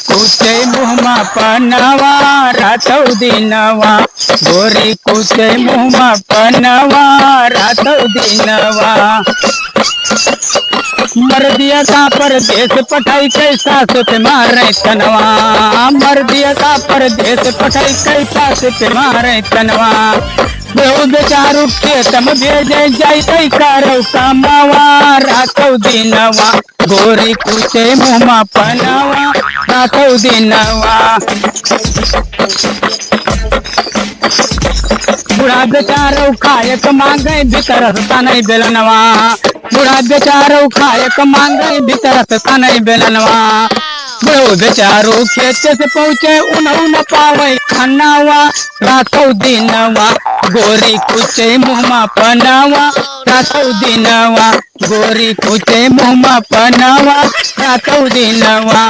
कुचे मुहमा पनवा रातौ दिनवा गोरी कुचे मुहमा पनवा रातौ दिनवा मर्दिया का परदेश पठाई कैसा सुत मारे तनवा मर्दिया का परदेश पठाई कैसा सुत मारे तनवा बेहू बेचारू खेतम भेजे जाई करो कमावा रातौ दिनवा गोरी कुचे मुहमा पनवा रातौ दिनवा बुढ़ा बेचारो खायक मांगे भीतर नहीं बेलनवा बुढ़ा बेचारो खायक मांगे भीतर नहीं बेलनवा बुढ़ो बेचारो खेत से पहुँचे उन्हों न पावे खानावा रातौ दिनवा गोरी कुचे मुहमा पनवा रातौ दिनवा गोरी कुचे मुहमा पनवा रातौ दिनवा।